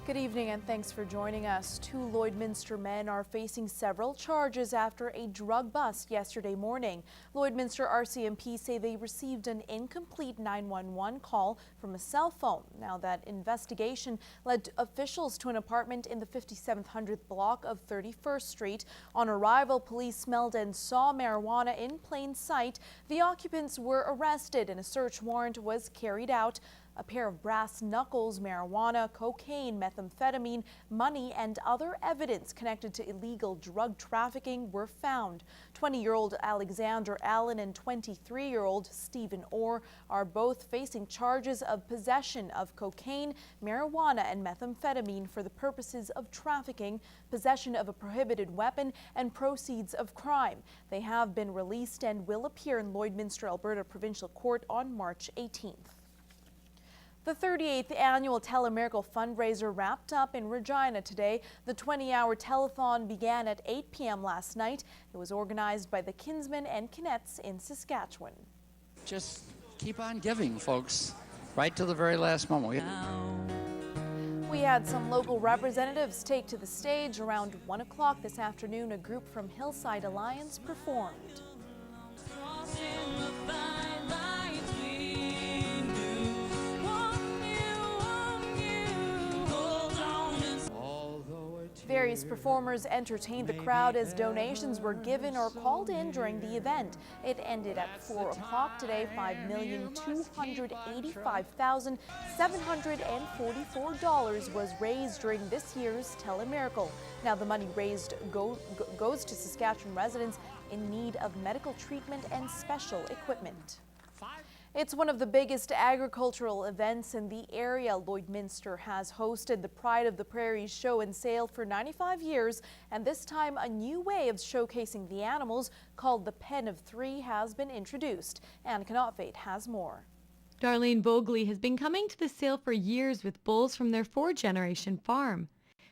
Good evening and thanks for joining us. Two Lloydminster men are facing several charges after a drug bust yesterday morning. Lloydminster RCMP say they received an incomplete 911 call from a cell phone. Now that investigation led officials to an apartment in the 5700th block of 31st Street. On arrival, police smelled and saw marijuana in plain sight. The occupants were arrested and a search warrant was carried out. A pair of brass knuckles, marijuana, cocaine, methamphetamine, money, and other evidence connected to illegal drug trafficking were found. 20-year-old Alexander Allen and 23-year-old Stephen Orr are both facing charges of possession of cocaine, marijuana, and methamphetamine for the purposes of trafficking, possession of a prohibited weapon, and proceeds of crime. They have been released and will appear in Lloydminster, Alberta Provincial Court on March 18th. The 38th annual Telemiracle fundraiser wrapped up in Regina today. The 20-hour telethon began at 8 p.m. last night. It was organized by the Kinsmen and Kinettes in Saskatchewan. Just keep on giving, folks, right to the very last moment. We had some local representatives take to the stage. Around 1 o'clock this afternoon, a group from Hillside Alliance performed. Various performers entertained the crowd as donations were given or called in during the event. It ended at 4 o'clock today. $5,285,744 was raised during this year's Telemiracle. Now the money raised goes to Saskatchewan residents in need of medical treatment and special equipment. It's one of the biggest agricultural events in the area. Lloydminster has hosted the Pride of the Prairies show and sale for 95 years, and this time a new way of showcasing the animals called the Pen of Three has been introduced. Anne Knotfate has more. Darlene Bogley has been coming to the sale for years with bulls from their four-generation farm.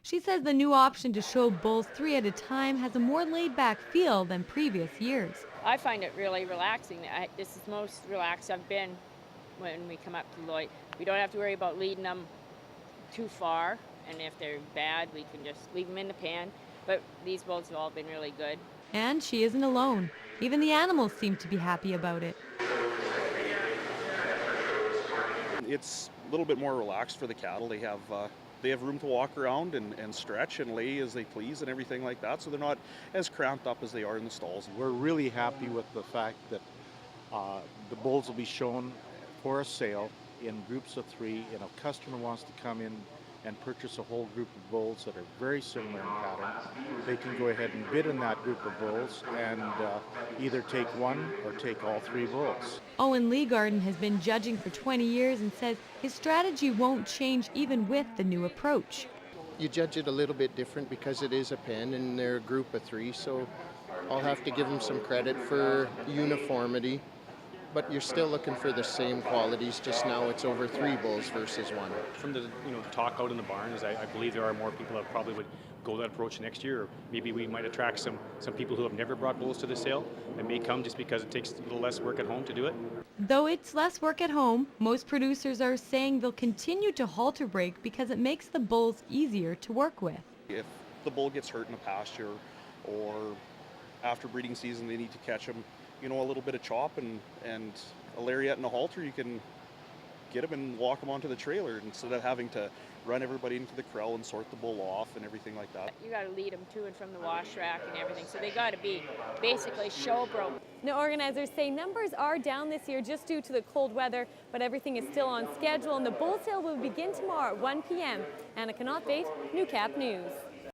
She says the new option to show bulls 3 at a time has a more laid-back feel than previous years. I find it really relaxing. This is the most relaxed I've been when we come up to Lloyd. We don't have to worry about leading them too far, and if they're bad, we can just leave them in the pen. But these bulls have all been really good. And she isn't alone. Even the animals seem to be happy about it. It's a little bit more relaxed for the cattle. They have room to walk around and stretch and lay as they please and everything like that, so they're not as cramped up as they are in the stalls. We're really happy with the fact that the bulls will be shown for a sale in groups of 3, and a customer wants to come in and purchase a whole group of bulls that are very similar in pattern. They can go ahead and bid in that group of bulls and either take one or take all 3 bulls. Owen Leegarden has been judging for 20 years and says his strategy won't change even with the new approach. You judge it a little bit different because it is a pen and they're a group of 3, so I'll have to give them some credit for uniformity. But you're still looking for the same qualities, just now it's over 3 bulls versus 1. From the talk out in the barns, I believe there are more people that probably would go that approach next year. Or maybe we might attract some people who have never brought bulls to the sale and may come just because it takes a little less work at home to do it. Though it's less work at home, most producers are saying they'll continue to halter break because it makes the bulls easier to work with. If the bull gets hurt in a pasture or after breeding season they need to catch them, a little bit of chop and a lariat and a halter, you can get them and walk them onto the trailer instead of having to run everybody into the corral and sort the bull off and everything like that. You got to lead them to and from the wash rack and everything, so they got to be basically show broke. Now, organizers say numbers are down this year just due to the cold weather, but everything is still on schedule, and the bull sale will begin tomorrow at 1 p.m. Anna Knotfate, Newcap News.